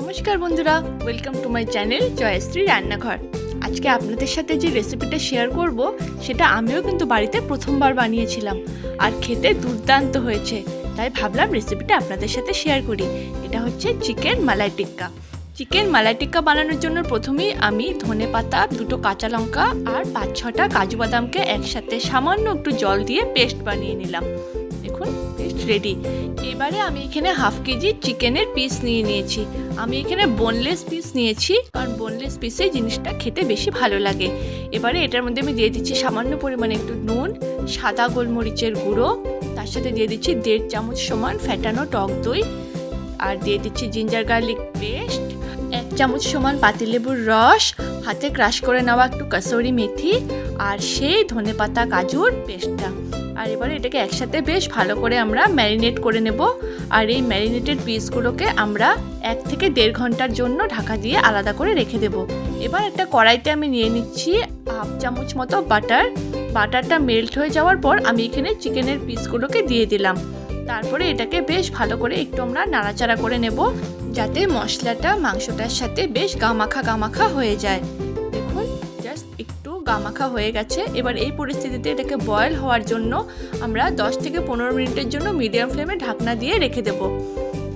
নমস্কার বন্ধুরা, welcome to my channel Jayashree Rannaghar. আজকে আপনাদের সাথে যে রেসিপিটা শেয়ার করব সেটা আমিও কিন্তু বাড়িতে প্রথমবার বানিয়েছিলাম আর খেতে দুর্দান্ত হয়েছে, তাই ভাবলাম রেসিপিটা আপনাদের সাথে শেয়ার করি। এটা হচ্ছে চিকেন মালাই টিক্কা। চিকেন মালাই টিক্কা বানানোর জন্য প্রথমেই আমি ধনেপাতা, দুটো কাঁচা লঙ্কা আর 5-6টা কাজু বাদামকে একসাথে সামান্য একটু জল দিয়ে পেস্ট বানিয়ে নিলাম। দেখুন, পেস্ট রেডি। এবারে আমি এখানে হাফ কেজি চিকেনের পিস নিয়েছি। আমি এখানে বোনলেস পিস নিয়েছি, কারণ বোনলেস পিসে জিনিসটা খেতে বেশি ভালো লাগে। এবারে এটার মধ্যে আমি দিয়ে দিচ্ছি সামান্য পরিমাণে একটু নুন, সাদা গোলমরিচের গুঁড়ো, তার সাথে দিয়ে দিচ্ছি 1.5 চামচ সমান ফ্যাটানো টক দই, আর দিয়ে দিচ্ছি জিঞ্জার গার্লিক পেস্ট, 1 চামচ সমান পাতিলেবুর রস, হাতে ক্রাশ করে নেওয়া একটু কসুরি মেথি, আর সেই ধনেপাতা কাজুর পেস্টটা। আর এবারে এটাকে একসাথে বেশ ভালো করে আমরা ম্যারিনেট করে নেব। আর এই ম্যারিনেটেড পিসগুলোকে আমরা 1 থেকে 1.5 ঘন্টার জন্য ঢাকা দিয়ে আলাদা করে রেখে দেব। এবার একটা কড়াইতে আমি নিয়ে নিচ্ছি হাফ চামচ মতো বাটারটা মেল্ট হয়ে যাওয়ার পর আমি এখানে চিকেনের পিসগুলোকে দিয়ে দিলাম। তারপরে এটাকে বেশ ভালো করে একটু আমরা নাড়াচাড়া করে নেব, যাতে মশলাটা মাংসটার সাথে বেশ গামাখা হয়ে যায়। দেখুন, জাস্ট একটু গামাখা হয়ে গেছে। এবার এই পরিস্থিতিতে এটাকে বয়েল হওয়ার জন্য আমরা 10 থেকে 15 মিনিটের জন্য মিডিয়াম ফ্লেমে ঢাকনা দিয়ে রেখে দেব।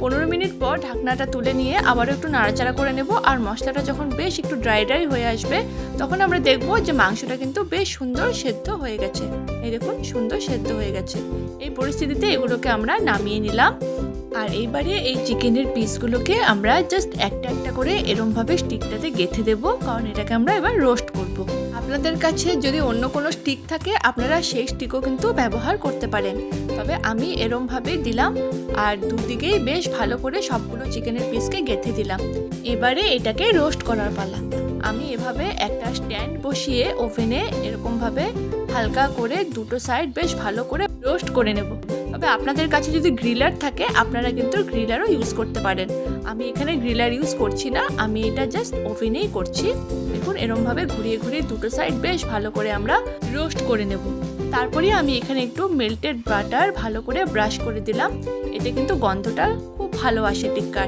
15 মিনিট পর ঢাকনাটা তুলে নিয়ে আবারও একটু নাড়াচাড়া করে নেব। আর মশলাটা যখন বেশ একটু ড্রাই হয়ে আসবে, তখন আমরা দেখব যে মাংসটা কিন্তু বেশ সুন্দর সেদ্ধ হয়ে গেছে। এই দেখুন, সুন্দর সেদ্ধ হয়ে গেছে। এই পরিস্থিতিতে এগুলোকে আমরা নামিয়ে নিলাম। আর এইবারে এই চিকেনের পিসগুলোকে আমরা জাস্ট একটা করে এরমভাবে স্টিকটাতে গেঁথে দেব, কারণ এটাকে আমরা এবার রোস্ট করব। আপনাদের কাছে যদি অন্য কোনো স্টিক থাকে, আপনারা সেই স্টিকও কিন্তু ব্যবহার করতে পারেন। তবে আমি এরমভাবে দিলাম আর দুদিকেই বেশ ভালো করে সবগুলো চিকেনের পিসকে গেঁথে দিলাম। এবারে এটাকে রোস্ট করার পালা। আমি এভাবে একটা স্ট্যান্ড বসিয়ে ওভেনে এরকমভাবে হালকা করে দুটো সাইড বেশ ভালো করে রোস্ট করে নেব। তবে আপনাদের কাছে যদি গ্রিলার থাকে, আপনারা কিন্তু গ্রিলারও ইউজ করতে পারেন। আমি এখানে গ্রিলার ইউজ করছি না, আমি এটা জাস্ট ওভেনেই করছি। দেখুন, এরমভাবে ঘুরিয়ে দুটো সাইড বেশ ভালো করে আমরা রোস্ট করে নেব। তারপরে আমি এখানে একটু মেল্টেড বাটার ভালো করে ব্রাশ করে দিলাম। এতে কিন্তু গন্ধটা খুব ভালো আসে টিক্কার।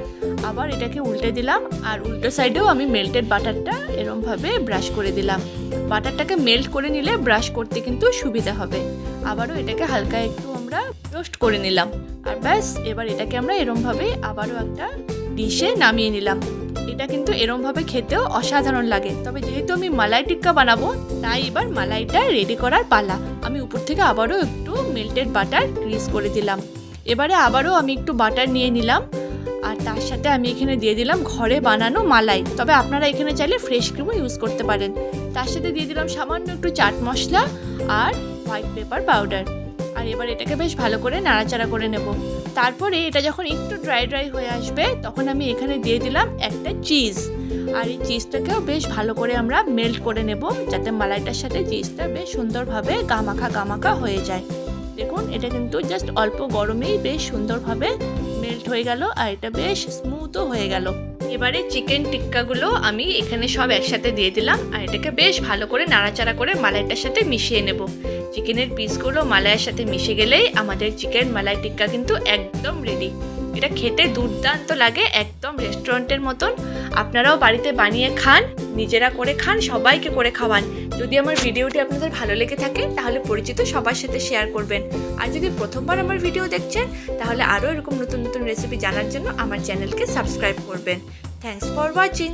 আবার এটাকে উল্টে দিলাম, আর উল্টো সাইডেও আমি মেল্টেড বাটারটা এরমভাবে ব্রাশ করে দিলাম। বাটারটাকে মেল্ট করে নিলে ব্রাশ করতে কিন্তু সুবিধা হবে। আবারও এটাকে হালকা একটু আমরা রোস্ট করে নিলাম। আর ব্যাস, এবার এটাকে আমরা এরমভাবে আবারও একটা ডিশে নামিয়ে নিলাম। এটা কিন্তু এরমভাবে খেতেও অসাধারণ লাগে। তবে যেহেতু আমি মালাই টিক্কা বানাবো, তাই এবার মালাইটা রেডি করার পালা। আমি উপর থেকে আবারও একটু মেল্টেড বাটার গ্রিস করে দিলাম। এবারে আবারও আমি একটু বাটার নিয়ে নিলাম, আর তার সাথে আমি এখানে দিয়ে দিলাম ঘরে বানানো মালাই। তবে আপনারা এখানে চাইলে ফ্রেশ ক্রিমও ইউজ করতে পারেন। তার সাথে দিয়ে দিলাম সামান্য একটু চাট মশলা আর হোয়াইট পেপার পাউডার। আর এবার এটাকে বেশ ভালো করে নাড়াচাড়া করে নেব। তারপরে এটা যখন একটু ড্রাই হয়ে আসবে, তখন আমি এখানে দিয়ে দিলাম একটা চিজ। আর এই চিজটাকেও বেশ ভালো করে আমরা মেল্ট করে নেব, যাতে মালাইটার সাথে চিজটা বেশ সুন্দরভাবে গামাখা হয়ে যায়। দেখুন, এটা কিন্তু জাস্ট অল্প গরমেই বেশ সুন্দরভাবে মেল্ট হয়ে গেল, আর এটা বেশ স্মুথও হয়ে গেল। এবারে চিকেন টিক্কাগুলো আমি এখানে সব একসাথে দিয়ে দিলাম, আর এটাকে বেশ ভালো করে নাড়াচাড়া করে মালাইটার সাথে মিশিয়ে নেব। চিকেনের পিসগুলো মালাইয়ের সাথে মিশে গেলেই আমাদের চিকেন মালাই টিক্কা কিন্তু একদম রেডি। এটা খেতে দুর্দান্ত লাগে, একদম রেস্টুরেন্টের মতন। আপনারাও বাড়িতে বানিয়ে খান, নিজেরা করে খান, সবাইকে করে খাওয়ান। যদি আমার ভিডিওটি আপনাদের ভালো লেগে থাকে, তাহলে পরিচিত সবার সাথে শেয়ার করবেন। আর যদি প্রথমবার আমার ভিডিও দেখছেন, তাহলে আরও এরকম নতুন রেসিপি জানার জন্য আমার চ্যানেলকে সাবস্ক্রাইব করবেন। Thanks for watching.